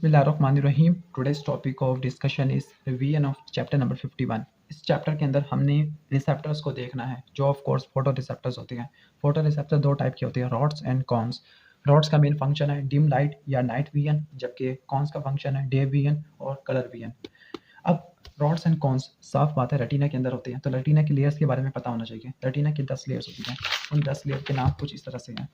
बिस्मिल्लाहिर्रहमानिर्रहीम। Today's topic of discussion is revision of chapter number 51। इस chapter के अंदर हमने रिसेप्टर्स को देखना है, जो ऑफ कोर्स फोटो रिसेप्टर्स होते हैं। फोटो रिसेप्टर दो टाइप के होते हैं, रॉड्स एंड कॉन्स। रॉड्स का मेन फंक्शन है डिम लाइट या नाइट विजन, जबकि कॉन्स का फंक्शन है डे विजन और कलर विजन। अब रॉड्स एंड कॉन्स साफ बात है रेटिना के अंदर होते हैं, तो रेटिना की लेयर्स के बारे में पता होना चाहिए। रेटिना की 10 लेयर्स होती हैं। उन 10 लेयर के नाम कुछ इस तरह से हैं,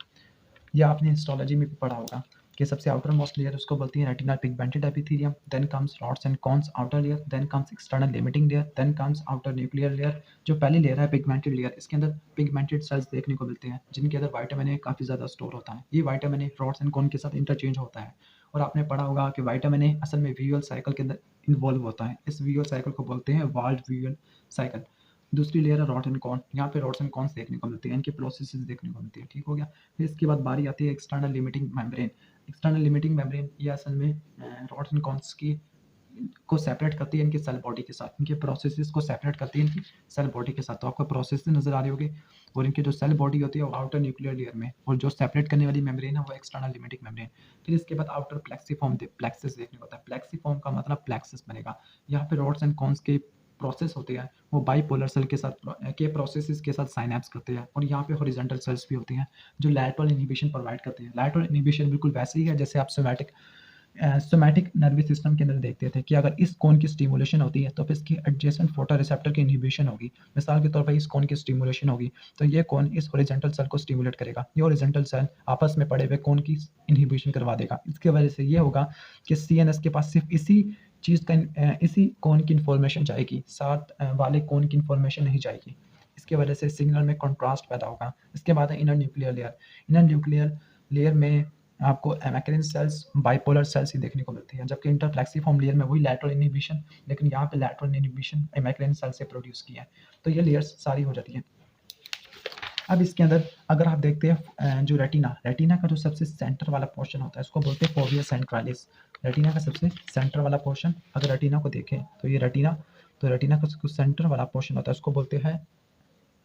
या आपने हिस्टोलॉजी में भी पढ़ा होगा कि सबसे आउटर मोस्ट लेयर उसको बोलती है retinal pigmented epithelium, then comes rods and cones outer layer, then comes external limiting layer, then comes outer nuclear layer. जो पहली लेयर है पिगमेंटेड लेयर, इसके अंदर पिगमेंटेड सेल्स देखने को मिलते हैं, जिनके अंदर विटामिन ए काफ़ी ज़्यादा स्टोर होता है। ये vitamin A rods and cone के साथ इंटरचेंज होता है, और आपने पढ़ा होगा कि विटामिन ए असल में विजुअल साइकिल के अंदर इन्वॉल्व होता है। इस विजुअल साइकिल को बोलते हैं वाल्ड विजुअल साइकिल। दूसरी लेयर है रॉड एंड कॉन। यहाँ पे रॉड्स एंड कॉन्स देखने को मिलते हैं, इनकी प्रोसेसेस देखने को मिलती है। ठीक हो गया। फिर इसके बाद बारी आती है external limiting membrane. External limiting membrane ये असल में रॉड्स एंड कॉन्स की को सेपरेट करती है इनके सेल बॉडी के साथ, इनके प्रोसेसेस को सेपरेट करती है इनकी सेल बॉडी के साथ। तो आपको प्रोसेस नजर आ रही होगी, और इनकी जो सेल बॉडी होती है वो आउटर न्यूक्लियर लेयर में, और जो सेपरेट करने वाली मेम्ब्रेन है वो एक्सटर्नल लिमिटिंग मेम्ब्रेन। फिर इसके बाद आउटर प्लेक्सीफॉर्म प्लेक्सिस देखने को होता है। प्लेक्सीफॉर्म का मतलब प्लेक्सिस बनेगा। यहाँ पे रॉड्स एंड कॉन्स के प्रोसेस होते हैं, वो बाइपोलर सेल के साथ के प्रोसेसेस के साथ साइनेप्स करते हैं, और यहाँ पे हॉरिजॉन्टल सेल्स भी होती हैं जो लैटरल इनहिबिशन प्रोवाइड करते हैं। लैटरल इनहिबिशन बिल्कुल वैसे ही है जैसे आप सोमैटिक नर्वस सिस्टम के अंदर देखते थे कि अगर इस कोन की स्टिमुलेशन होती है तो फिर इसकी एडजेसेंट फोटो रिसेप्टर की इनहिबिशन होगी। मिसाल के तौर पर इस कोन की स्टिमुलेशन होगी तो ये कोन इस हॉरिजॉन्टल सेल को स्टिमुलेट करेगा, ये हॉरिजॉन्टल सेल आपस में पड़े हुए कोन की इनहिबिशन करवा देगा। इसके वजह से ये होगा कि सीएनएस के पास सिर्फ इसी चीज़ का इसी कोन की इन्फॉर्मेशन जाएगी, साथ वाले कोन की इन्फॉर्मेशन नहीं जाएगी। इसके वजह से सिग्नल में कंट्रास्ट पैदा होगा। इसके बाद है inner nuclear layer. Inner nuclear layer में आपको मैक्रिन सेल्स, बाइपोलर सेल्स ही देखने को मिलती हैं, जबकि इंटरप्लेक्सिफॉर्म लेयर में वही लैटरल इनहिबिशन, लेकिन यहाँ पे लैटरल इनहिबिशन मैक्रिन सेल से प्रोड्यूस की है। तो ये लेयर्स सारी हो जाती हैं। अब इसके अंदर अगर आप देखते हैं जो रेटिना का जो सबसे सेंटर वाला पोर्शन होता है उसको बोलते हैं फोविया सेंट्रालिस। रेटिना का सबसे सेंटर वाला पोर्शन, अगर रेटिना को देखें तो ये रेटिना का जो सेंटर वाला पोर्शन होता है उसको बोलते हैं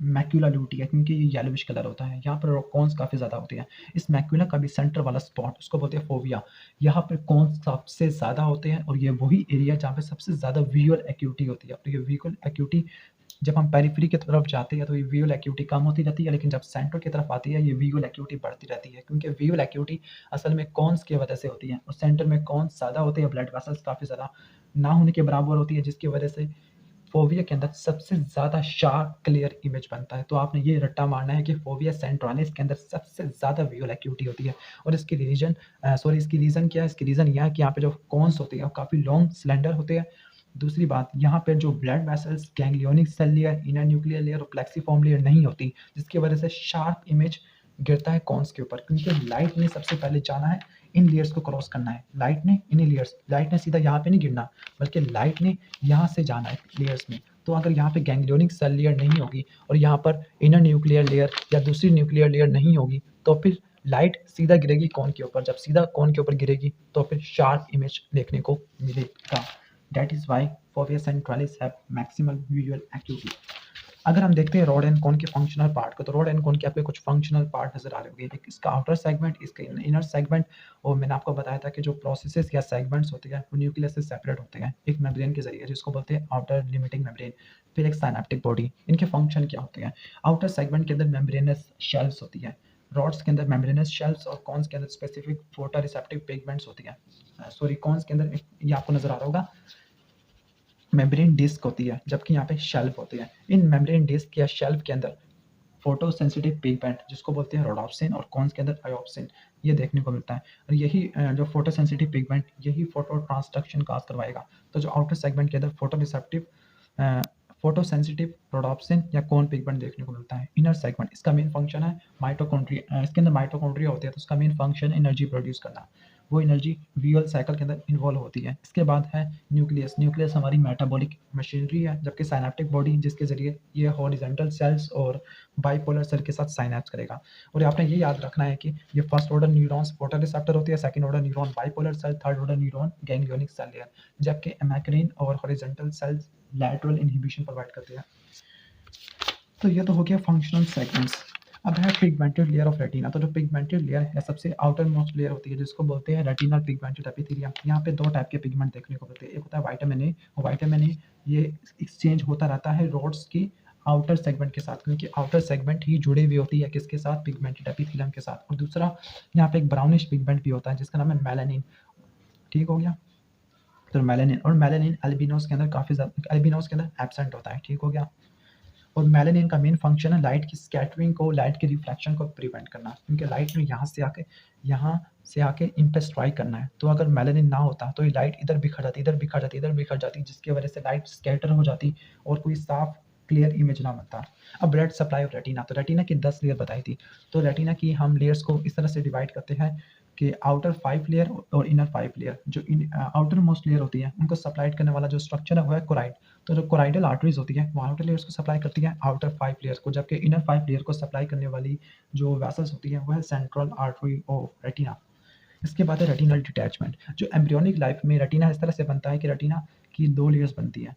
मैक्यूला लूटिया, क्योंकि ये येलोविश कलर होता है। यहाँ पर कॉन्स काफ़ी ज़्यादा होती हैं। इस मैक्यूला का भी सेंटर वाला स्पॉट उसको बोलते हैं फोविया। यहाँ पर कॉन्स सबसे ज़्यादा होते हैं, और ये वही एरिया जहाँ पे सबसे ज़्यादा विजुअल एक्यूटी होती है। तो ये विजुअल एक्यूटी जब हम पेरिफेरी की तरफ जाते हैं तो ये विजुअल एक्यूटी कम होती रहती है, लेकिन जब सेंटर की तरफ आती है ये विजुअल एक्यूटी बढ़ती रहती है, क्योंकि विजुअल एक्यूटी असल में कॉन्स की वजह से होती है, और सेंटर में कॉन्स ज़्यादा होते हैं, ब्लड वेसल्स काफ़ी ज़्यादा ना होने के बराबर होती है, जिसकी वजह से फोविया के अंदर सबसे ज़्यादा शार्प क्लियर इमेज बनता है। तो आपने ये रट्टा मारना है कि फोविया सेंट्रालिस के अंदर सबसे ज़्यादा विजुअल एक्यूटी होती है। और इसकी रीजन क्या है? इसकी रीज़न यह है कि यहाँ पे जो कॉन्स होते हैं वो काफ़ी लॉन्ग स्लेंडर होते हैं। दूसरी बात, यहाँ पे जो blood vessels, ganglionic cell layer, inner nuclear layer और प्लेक्सीफॉर्म लेयर नहीं होती, जिसकी वजह से शार्प इमेज गिरता है कॉन्स के ऊपर, क्योंकि लाइट ने सबसे पहले जाना है इन लेयर्स को क्रॉस करना है। लाइट ने सीधा यहाँ पे नहीं गिरना, बल्कि लाइट ने यहाँ से जाना है लेयर्स में। तो अगर यहाँ पे गैंग्लियोनिक सेल लेयर नहीं होगी और यहाँ पर इनर न्यूक्लियर लेयर या दूसरी न्यूक्लियर लेयर नहीं होगी, तो फिर लाइट सीधा गिरेगी कॉन के ऊपर। जब सीधा कॉन के ऊपर गिरेगी तो फिर शार्प इमेज देखने को मिलेगा। That is why fovea centralis have maximal visual acuity. अगर हम देखते हैं रॉड एंड कोन के फंक्शनल पार्ट को, तो रॉड एंड कोन के आपके कुछ फंक्शनल पार्ट नजर आ रहे होंगे। एक इसका आउटर सेगमेंट, इसका इनर सेगमेंट, और मैंने आपको बताया था कि जो प्रोसेसेस या सेगमेंट्स होते हैं वो न्यूक्लियस से सेपरेट होते हैं एक मेम्ब्रेन के जरिए, जिसको बोलते हैं आउटर लिमिटिंग मेम्ब्रेन। फिर एक साइनेप्टिक बॉडी। इनके फंक्शन क्या होते हैं? आउटर सेगमेंट के अंदर मेम्ब्रेनस शेल्स होती है, रॉड्स के अंदर मेम्ब्रेनस शेल्स, और कॉन्स के अंदर स्पेसिफिक फोटो रिसेप्टिव पिगमेंट्स होती है। कॉन्स के अंदर ये आपको नजर आ रहा होगा मेम्ब्रेन डिस्क होती है, जबकि यहाँ पे शेल्फ होती है। इन मेम्ब्रेन डिस्क या शेल्फ के अंदर फोटो सेंसिटिव पिगमेंट, जिसको बोलते हैं रोडोप्सिन, और कॉन्स के अंदर आयोप्सिन, ये देखने को मिलता है। और यही जो फोटो सेंसिटिव पिगमेंट यही फोटो ट्रांसडक्शन काज करवाएगा। तो जो आउटर सेगमेंट के अंदर फोटो सेंसिटिव रोडोप्सिन या कॉन पिगमेंट देखने को मिलता है। इनर सेगमेंट, इसका मेन फंक्शन है माइटोकॉन्ड्रिया। इसके अंदर माइटोकॉन्ड्रिया होते हैं, तो उसका मेन फंक्शन एनर्जी प्रोड्यूस करना। वो एनर्जी विजुअल साइकिल के अंदर इन्वॉल्व होती है। इसके बाद है न्यूक्लियस हमारी मेटाबॉलिक मशीनरी है, जबकि साइनेप्टिक बॉडी जिसके जरिए ये हॉरिजॉन्टल सेल्स और बाइपोलर सेल के साथ साइनेप्स करेगा। और आपने ये याद रखना है कि ये first order neurons photo receptor होती है, second order neuron bipolar cell, third order neuron ganglionic cell layer, जबकि मैक्रिन और horizontal cells lateral inhibition provide करते हैं। तो ये तो हो गया फंक्शनल सेगमेंट्स। अब है पिगमेंटेड लेयर ऑफ रेटिना। तो जो पिगमेंटेड लेयर है सबसे आउटर मोस्ट लेयर होती है जिसको बोलते हैं रेटिनल पिगमेंटेड एपिथेलियम। यहाँ पे दो टाइप के पिगमेंट देखने को मिलते हैं, एक होता है विटामिन ए, और विटामिन ए ये एक्सचेंज होता रहता है रोड्स की आउटर सेगमेंट के साथ, क्योंकि आउटर सेगमेंट ही जुड़ी हुई होती है किसके साथ, पिगमेंटेड एपिथेलियम के साथ। और दूसरा यहाँ पे एक ब्राउनिश पिगमेंट भी होता है जिसका नाम है मेलानिन। ठीक हो गया। तो मेलानिन, और मेलानिन एल्बिनोस के अंदर काफ़ी ज़्यादा, एल्बिनोस के अंदर एब्सेंट होता है। ठीक हो गया। और मेलानिन का मेन फंक्शन है लाइट की स्कैटरिंग को, लाइट के रिफ्लेक्शन को प्रिवेंट करना, क्योंकि लाइट में यहाँ से आके इन पे स्ट्राइक करना है। तो अगर मेलानिन ना होता तो ये लाइट इधर बिखर जाती, इधर बिखर जाती, इधर बिखर जाती, जिसकी वजह से लाइट स्कैटर हो जाती और कोई साफ क्लियर इमेज ना बनता। अब ब्लड सप्लाई ऑफ रेटिना, तो रेटिना की 10 लेयर बताई थी। तो रेटिना की हम लेयर्स को इस तरह से डिवाइड करते हैं कि आउटर 5 लेयर और इनर 5 लेयर। जो आउटर मोस्ट लेयर होती है उनको सप्लाइड करने वाला जो स्ट्रक्चर है वो है कोराइड। तो जो कोराइडल आर्टरीज होती है वो आउटर लेयर्स को सप्लाई करती है आउटर 5 लेयर्स को, जबकि इनर 5 लेयर को सप्लाई करने वाली जो वेसल्स होती है वो है सेंट्रल आर्टरी ऑफ रेटिना। इसके बाद है रेटिनल डिटैचमेंट। जो एम्ब्रियोनिक लाइफ में रेटिना इस तरह से बनता है कि रेटिना की 2 लेयर्स बनती है,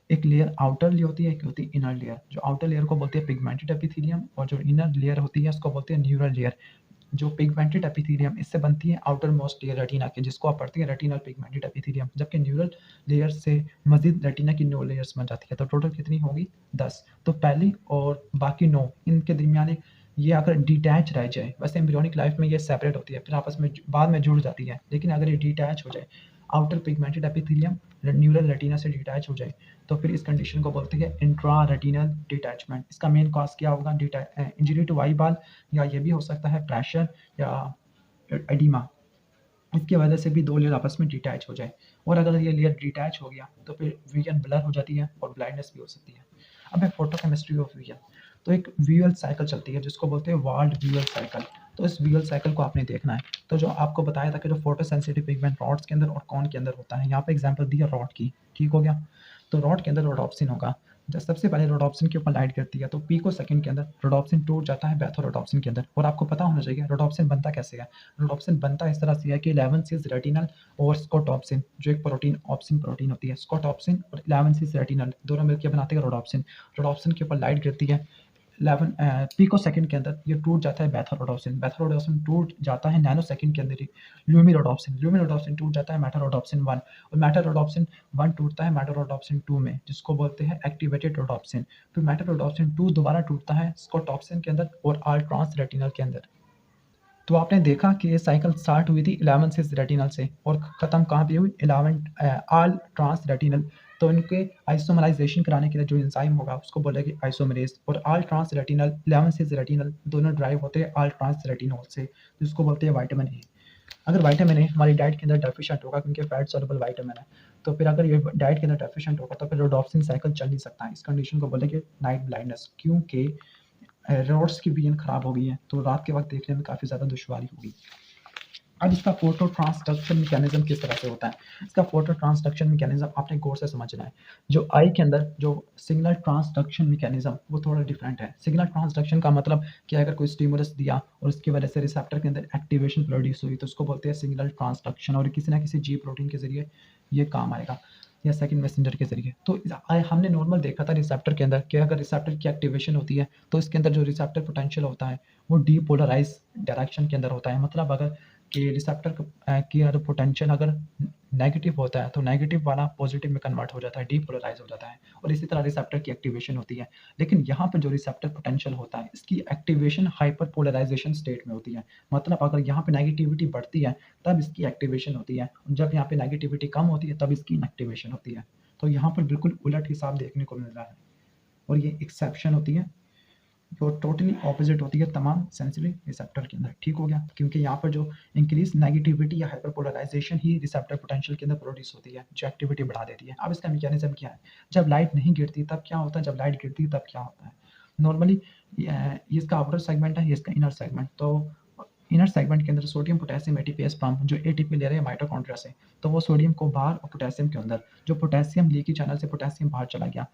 एक लेयर आउटर लेयर होती है, एक होती है इनर लेयर। जो आउटर लेयर को बोलते हैं पिगमेंटेड एपिथेलियम, और जो इनर लेयर होती है उसको बोलते हैं न्यूरल लेयर। जो पिगमेंटेड एपिथेलियम इससे बनती है आउटर मोस्ट लेयर रेटिना की, जिसको आप पढ़ते हैं रेटिनल पिगमेंटेड एपिथेलियम, जबकि न्यूरल लेयर से मजीद रेटिना की 9 लेयर्स बन जाती है। तो टोटल कितनी होगी 10। तो पहली और बाकी 9 इनके दरमियान ये अगर डिटैच रह जाए, वैसे एम्ब्रियोनिक लाइफ में ये सेपरेट होती है फिर आपस में बाद में जुड़ जाती है, लेकिन अगर ये डिटैच हो जाए, outer pigmented epithelium neural retina से डिटैच हो जाए, तो फिर इस कंडीशन को बोलते हैं इंट्रा रेटिनल डिटैचमेंट। इसका मेन कॉज क्या होगा, इंजरी टू आई बाल, या ये भी हो सकता है प्रेशर या एडिमा। इसकी वजह से भी 2 लेयर आपस में डिटैच हो जाए, और अगर ये लेयर डिटैच हो गया तो फिर विजन ब्लर हो जाती है और ब्लाइंडनेस भी हो सकती है। अब है फोटोकेमिस्ट्री ऑफ विजन। तो एक व्यूअल साइकिल चलती है जिसको बोलते हैं वाल्ड व्यूअल साइकिल। तो इस व्यूअल साइकिल को आपने देखना है। तो जो आपको बताया था कि जो फोटो सेंसिटिव पिगमेंट रॉड्स के अंदर और कौन के अंदर होता है, यहाँ पे एग्जांपल दिया रॉड की। ठीक हो गया। तो रॉड के अंदर रोडोप्सिन होगा। जब सबसे पहले रोडोप्सिन के ऊपर लाइट गिरती है तो पिको सेकंड के अंदर रोडोप्सिन टूट जाता है बेथोरोडोप्सिन के अंदर। और आपको पता होना चाहिए रोडोप्सिन बनता कैसे है। रोडोप्सिन बनता इस तरह से है कि 11 सिस रेटिनल और स्कोटॉप्सिन, जो एक प्रोटीन ऑप्सिन प्रोटीन होती है, स्कोटॉप्सिन और 11 सिस रेटिनल दोनों मिलकर बनाते हैं रोडोप्सिन। रोडोप्सिन के ऊपर लाइट गिरती है 11 पिको सेकंड के अंदर, ये टूट जाता है बेथारोडोप्सिन। बेथारोडोप्सिन टूट जाता है नैनो सेकंड के अंदर ही ल्यूमिरोडोप्सिन। ल्यूमिरोडोप्सिन टूट जाता है मेटारोडोप्सिन 1, और मेटारोडोप्सिन 1 टूटता है मेटारोडोप्सिन 2 में, जिसको बोलते हैं एक्टिवेटेड रोडोप्सिन। फिर मेटारोडोप्सिन 2 दोबारा टूटता है स्कोटॉप्सिन के अंदर और आल ट्रांस रेटिनल के अंदर। तो आपने देखा कि ये साइकिल स्टार्ट हुई थी 11 सिस रेटिनल से और खत्म कहाँ पे हुई 11 आल ट्रांस रेटिनल। तो इनके आइसोमराइजेशन कराने के लिए जो एंजाइम होगा उसको बोलेंगे आइसोमरेज। और आल ट्रांस रेटिनल 11 सिस रेटिनल दोनों ड्राइव होते हैं आल ट्रांस रेटिनॉल से, जिसको बोलते हैं विटामिन ए। अगर विटामिन ए हमारी डाइट के अंदर डेफिशिएंट होगा, क्योंकि फैट सॉल्युबल विटामिन है, तो फिर अगर ये डाइट के अंदर डेफिशिएंट होगा तो फिर रोडोप्सिन साइकिल चल नहीं सकता है। इस कंडीशन को बोलेंगे नाइट ब्लाइंडनेस, क्योंकि रोड्स की विजन खराब हो गई है तो रात के वक्त देखने में काफ़ी ज़्यादा दुश्वारी होगी। अब इसका फोटो ट्रांसडक्शन मैकेनिज्म किस तरह से होता है। इसका फोटो ट्रांसडक्शन मैकेनिज्म आपने गौर से समझना है। जो आई के अंदर जो सिग्नल ट्रांसडक्शन मैकेनिज्म वो थोड़ा डिफरेंट है। सिग्नल ट्रांसडक्शन का मतलब कि अगर कोई स्टिमुलस दिया और उसकी वजह से रिसेप्टर के अंदर एक्टिवेशन प्रोड्यूस हुई तो उसको बोलते हैं सिग्नल ट्रांसडक्शन, और किसी ना किसी जी प्रोटीन के जरिए ये काम आएगा या सेकंड मैसेंजर के जरिए। तो हमने नॉर्मल देखा था रिसेप्टर के अंदर कि अगर रिसेप्टर की एक्टिवेशन होती है तो इसके अंदर जो रिसेप्टर पोटेंशियल होता है वो डीपोलराइज डायरेक्शन के अंदर होता है। मतलब अगर कि रिसेप्टर की अगर पोटेंशियल अगर नेगेटिव होता है तो नेगेटिव वाला पॉजिटिव में कन्वर्ट हो जाता है, डीपोलराइज हो जाता है, और इसी तरह रिसेप्टर की एक्टिवेशन होती है। लेकिन यहाँ पर जो रिसेप्टर पोटेंशियल होता है इसकी एक्टिवेशन हाइपर पोलराइजेशन स्टेट में होती है। मतलब अगर यहाँ पे नेगेटिविटी बढ़ती है तब इसकी एक्टिवेशन होती है, जब यहाँ पे नेगेटिविटी कम होती है तब इसकी इनएक्टिवेशन होती है। तो यहाँ पर बिल्कुल उलट हिसाब देखने को मिल रहा है, और ये एक्सेप्शन होती है जो टोटली ऑपोजिट होती है तमाम सेंसरी रिसेप्टर के अंदर। ठीक हो गया, क्योंकि यहाँ पर जो इंक्रीज नेगेटिविटी या हाइपरपोलराइजेशन ही रिसेप्टर पोटेंशियल के अंदर प्रोड्यूस होती है जो एक्टिविटी बढ़ा देती है। अब इसका मैकेनिज्म क्या है, जब लाइट नहीं गिरती तब क्या होता है, जब लाइट गिरती है तब क्या होता है। नॉर्मली ये इसका आउटर सेगमेंट है, ये इसका इनर सेगमेंट। तो इनर सेगमेंट के अंदर सोडियम पोटेशियम एटीपीएस पंप जो एटीपी ले रहे हैं माइटोकॉन्ड्रिया से, तो वो सोडियम को बाहर और पोटेशियम के अंदर, जो पोटेशियम लीकी चैनल से पोटेशियम बाहर चला गया,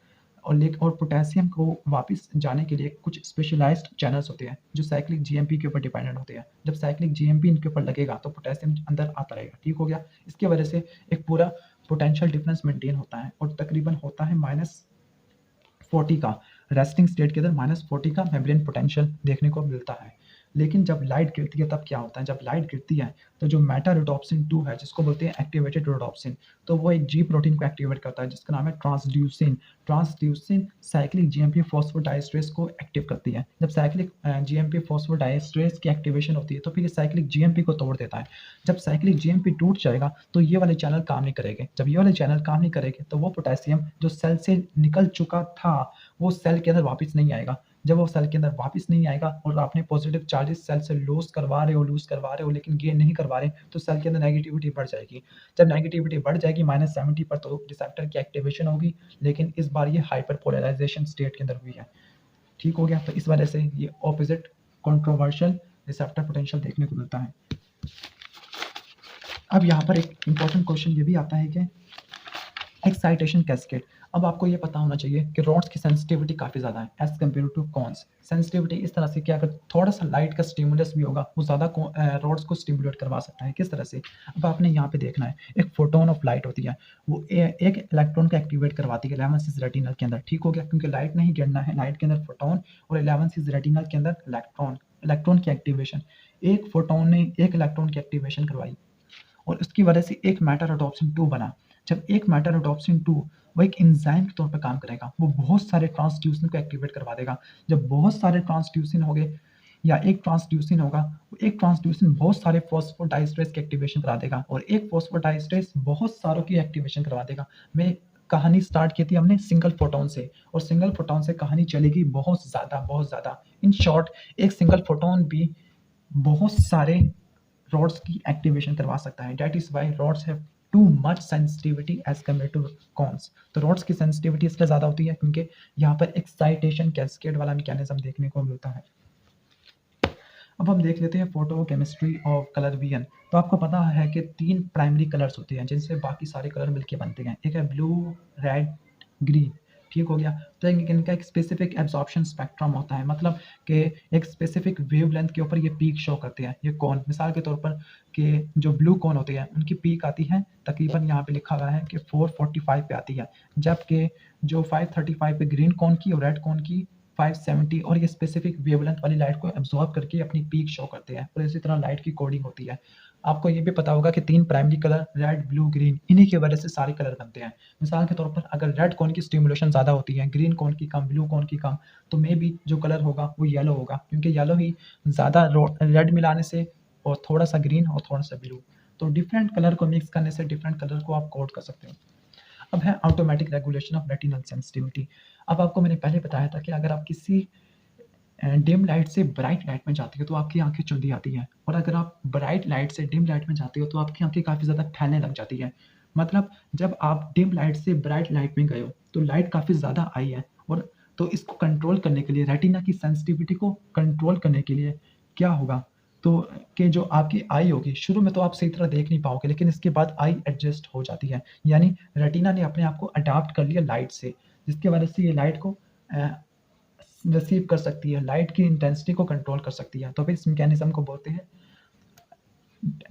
और पोटेशियम को वापस जाने के लिए कुछ स्पेशलाइज्ड चैनल्स होते हैं जो साइक्लिक जीएमपी के ऊपर डिपेंडेंट होते हैं। जब साइक्लिक जीएमपी इनके ऊपर लगेगा तो पोटेशियम अंदर आता रहेगा। ठीक हो गया। इसकी वजह से एक पूरा पोटेंशियल डिफरेंस मेंटेन होता है और तकरीबन होता है -40 का। रेस्टिंग स्टेट के अंदर -40 का मेम्ब्रेन पोटेंशियल देखने को मिलता है। लेकिन जब लाइट गिरती है तब क्या होता है, जब लाइट गिरती है तो जो मेटा-रोडोप्सिन 2 है जिसको बोलते हैं एक्टिवेटेड रोडोप्सिन, तो वो एक जी प्रोटीन को एक्टिवेट करता है जिसका नाम है ट्रांसड्यूसिन। ट्रांसड्यूसिन साइक्लिक जीएमपी फॉस्फोडाइएस्ट्रेस को एक्टिव करती है। जब साइक्लिक जीएमपी फॉस्फोडाइएस्ट्रेस की एक्टिवेशन होती है तो फिर ये साइक्लिक जीएमपी को तोड़ देता है। जब साइक्लिक जीएमपी टूट जाएगा तो ये वाले चैनल काम नहीं करेंगे। जब ये वाले चैनल काम नहीं करेंगे तो वो पोटेशियम जो सेल से निकल चुका था वो सेल के अंदर वापस नहीं आएगा। जब वो सेल के अंदर वापस नहीं आएगा और आपने पॉजिटिव चार्जेस सेल से लूज़ करवा रहे हो लेकिन गेन नहीं करवा रहे, तो सेल के अंदर नेगेटिविटी बढ़ जाएगी। जब नेगेटिविटी बढ़ जाएगी -70 पर तो रिसेप्टर की एक्टिवेशन होगी, लेकिन इस बार ये हाइपरपोलराइजेशन स्टेट के अंदर हुई है। ठीक हो गया? तो इस वजह से ये ऑपोजिट कंट्रोवर्शियल रिसेप्टर पोटेंशियल देखने को मिलता है। अब यहाँ पर एक इम्पोर्टेंट क्वेश्चन ये भी आता है कि एक्साइटेशन कैस्केड। अब आपको ये पता होना चाहिए कि रॉड्स की सेंसिटिविटी काफ़ी ज़्यादा है as compare to cones. Sensitivity इस तरह से कि अगर थोड़ा-सा लाइट का स्टिमुलस भी होगा, वो ज़्यादा रॉड्स को स्टिमुलेट करवा सकता है। किस तरह से? अब आपने यहाँ पे देखना है, एक फोटोन ऑफ लाइट होती है, वो एक इलेक्ट्रॉन को एक्टिवेट करवाती है 11 सिस रेटिनल के अंदर। ठीक हो गया? क्योंकि लाइट नहीं गिरना है, लाइट के अंदर फोटोन और 11 सिस रेटिनल के अंदर इलेक्ट्रॉन। इलेक्ट्रॉन की एक्टिवेशन, एक फोटोन ने एक इलेक्ट्रॉन की एक्टिवेशन करवाई और उसकी वजह से एक मैटर एडॉप्शन 2 बना। जब एक मैटर एडॉप्शन 2 वो एक एंजाइम के तौर पे काम करेगा, वो बहुत सारे ट्रांसड्यूसिन को एक्टिवेट करवा देगा। जब बहुत सारे ट्रांसड्यूसिन हो गए या एक ट्रांसड्यूसिन होगा, एक ट्रांसड्यूसिन बहुत सारे फॉस्फोडाइएस्ट्रेस की एक्टिवेशन करा देगा और एक फॉस्फोडाइएस्ट्रेस बहुत सारों की एक्टिवेशन करवा देगा। मैं कहानी स्टार्ट की थी हमने सिंगल फोटोन से और सिंगल फोटोन से कहानी चलेगी बहुत ज़्यादा। इन शॉर्ट एक सिंगल फोटोन भी बहुत सारे रॉड्स की एक्टिवेशन करवा सकता है। That is why rods have too much sensitivity as compare to cones. तो रॉड्स की सेंसिटिविटी इसलिए ज़्यादा होती है क्योंकि यहाँ पर एक्साइटेशन कैस्केड वाला मैकेनिज्म देखने को मिलता है। अब हम देख लेते हैं फोटोकेमिस्ट्री ऑफ कलर विजन। तो आपको पता है कि 3 प्राइमरी कलर्स होते हैं जिनसे बाकी सारे कलर मिलके बनते हैं। एक है ब्लू, रेड, ग्रीन। ठीक हो गया? तो इनका एक स्पेसिफिक एब्जॉर्प्शन स्पेक्ट्रम होता है, मतलब कि एक स्पेसिफिक वेवलेंथ के ऊपर ये पीक शो करते हैं। ये कोन मिसाल के तौर पर कि जो ब्लू कोन होते हैं उनकी पीक आती है तकरीबन यहाँ पे लिखा हुआ है कि 445 पे आती है, जबकि जो 535 पे ग्रीन कोन की और रेड कोन की 570 और ये स्पेसिफिक वेवलेंथ वाली लाइट को एब्जॉर्ब करके अपनी पीक शो करते हैं और इसी तरह लाइट की कोडिंग होती है। आपको ये भी पता होगा कि 3 primary colour red, blue, green, इन्हीं की वजह से सारे कलर बनते हैं। मिसाल के तौर पर अगर रेड कोन की स्टिमुलेशन ज़्यादा होती है, ग्रीन कोन की कम, ब्लू कोन की कम, तो मे बी जो कलर होगा वो येलो होगा क्योंकि येलो ही ज़्यादा रेड मिलाने से और थोड़ा-सा ग्रीन और थोड़ा-सा ब्लू, तो डिफरेंट कलर को मिक्स करने से डिफरेंट कलर को आप कोड कर सकते हो। अब है automatic regulation of retinal sensitivity. अब आपको मैंने पहले बताया था कि अगर आप किसी डिम लाइट से ब्राइट लाइट में जाती हो तो आपकी आँखें चुंधी आती हैं और अगर आप ब्राइट लाइट से डिम लाइट में जाते हो तो आपकी आँखें काफ़ी ज़्यादा फैलने लग जाती हैं। मतलब जब आप डिम लाइट से ब्राइट लाइट में गए हो तो लाइट काफ़ी ज़्यादा आई है और तो इसको कंट्रोल करने के लिए रेटिना की सेंसिटिविटी को कंट्रोल करने के लिए क्या होगा, तो कि जो आपकी आई होगी शुरू में तो आप सही तरह देख नहीं पाओगे लेकिन इसके बाद आई एडजस्ट हो जाती है। यानी रेटिना ने अपने आप को अडॉप्ट कर लिया लाइट से, जिसकी वजह से ये लाइट को रिसीव कर सकती है, लाइट की इंटेंसिटी को कंट्रोल कर सकती है। तो फिर इस मैकेनिज्म को बोलते हैं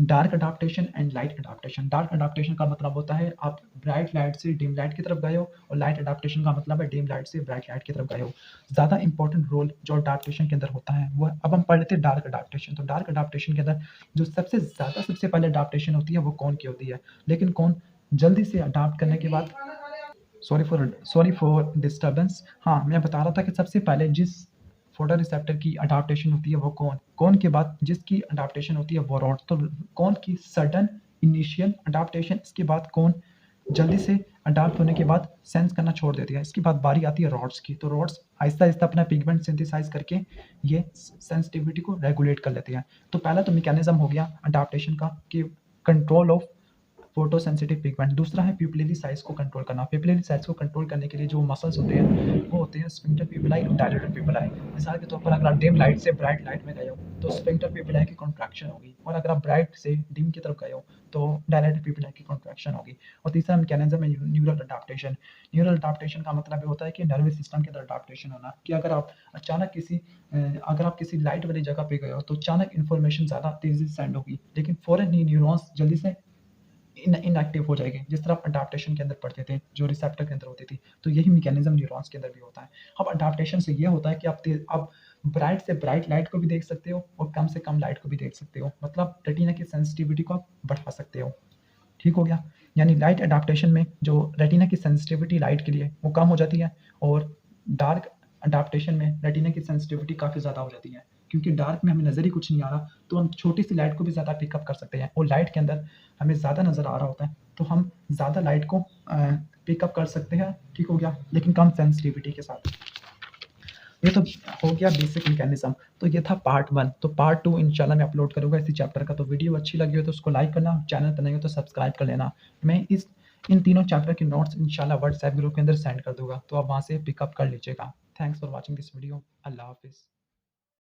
dark adaptation and light adaptation. Dark adaptation का मतलब होता है आप ब्राइट लाइट से डिम लाइट की तरफ गए हो और लाइट अडॉप्टेशन का मतलब है डिम लाइट से ब्राइट लाइट की तरफ गए हो। ज़्यादा इंपॉर्टेंट रोल जो अडॉप्टेशन के अंदर होता है वो अब हम पढ़ लेते हैं डार्क अडॉप्टेशन। तो डार्क अडॉप्टेशन के अंदर जो सबसे पहले अडॉप्टेशन होती है वो कौन की होती है, लेकिन कौन जल्दी से अडॉप्ट करने के बाद सॉरी फॉर डिस्टर्बेंस। हाँ, मैं बता रहा था कि सबसे पहले जिस फोटो रिसेप्टर की अडॉप्टेशन होती है वो कौन, कौन के बाद जिसकी अडॉप्टेशन होती है वो रॉड। तो कौन की सडन इनिशियल अडॉप्टेशन, इसके बाद कौन जल्दी से अडॉप्ट होने के बाद सेंस करना छोड़ देती है, इसके बाद बारी आती है रॉड्स की। तो रॉड्स आहिस्ता-आहिस्ता अपना पिगमेंट सिंथेसाइज़ करके ये सेंसिटिविटी को रेगुलेट कर लेते हैं। तो पहला तो मैकेनिज्म हो गया अडॉप्टेशन का कि control of photo sensitive pigment. दूसरा है प्यूपिलरी साइज को कंट्रोल करना। प्यूपिलरी साइज को कंट्रोल करने के लिए जो मसल्स होते हैं वो होते हैं स्फिंक्टर प्यूपिलाई और डायलेटेड प्यूपिलाई। मिसाल के तौर पर अगर आप डिम लाइट से ब्राइट लाइट में गए हो तो स्फिंक्टर प्यूपिलाई की कॉन्ट्रैक्शन होगी और अगर आप ब्राइट से डिम की तरफ गए हो तो डायलेटेड प्यूपिलाई की कॉन्ट्रैक्शन होगी। और तीसरा मैकेनिज्म है न्यूरल अडॉप्टेशन। न्यूरल अडॉप्टेशन का मतलब ये होता है कि नर्वस सिस्टम के अंदर अडॉप्टेशन होना, कि अगर आप अचानक अगर आप किसी लाइट वाली जगह पे गए हो तो अचानक इन्फॉर्मेशन ज़्यादा तेज़ी से सेंड होगी लेकिन फ़ौरन ही न्यूरॉन्स जल्दी से इनएक्टिव हो जाएगी, जिस तरह आप अडाप्टेशन के अंदर पढ़ते थे जो रिसेप्टर के अंदर होती थी। तो यही मैकेनिज्म न्यूरॉन्स के अंदर भी होता है। अब अडाप्टेशन से ये होता है कि आप ब्राइट से ब्राइट लाइट को भी देख सकते हो और कम से कम लाइट को भी देख सकते हो, मतलब रेटिना की सेंसिटिविटी को आप बढ़ा सकते हो। ठीक हो गया? यानी लाइट अडाप्टेशन में जो रेटिना की सेंसिटिविटी लाइट के लिए वो कम हो जाती है, और डार्क अडाप्टेशन में रेटिना की सेंसिटिविटी काफ़ी ज़्यादा हो जाती है, क्योंकि डार्क में हमें नज़र ही कुछ नहीं आ रहा, तो हम छोटी सी लाइट को भी ज़्यादा पिकअप कर सकते हैं, और लाइट के अंदर हमें ज़्यादा नज़र आ रहा होता है, तो हम ज़्यादा लाइट को पिकअप कर सकते हैं। ठीक हो गया? लेकिन कम सेंसिटिविटी के साथ। ये तो हो गया बेसिक मैकेनिज्म। तो ये था पार्ट 1। तो पार्ट 2 इंशाल्लाह मैं अपलोड करूँगा इसी चैप्टर का। तो वीडियो अच्छी लगी हो तो उसको लाइक करना, चैनल पर नए हो तो सब्सक्राइब कर लेना। मैं इन तीनों चैप्टर के नोट्स इंशाल्लाह व्हाट्सएप ग्रुप के अंदर सेंड कर दूँगा, तो आप वहाँ से पिकअप कर लीजिएगा। Thanks for watching this video. अल्लाह हाफ़िज़।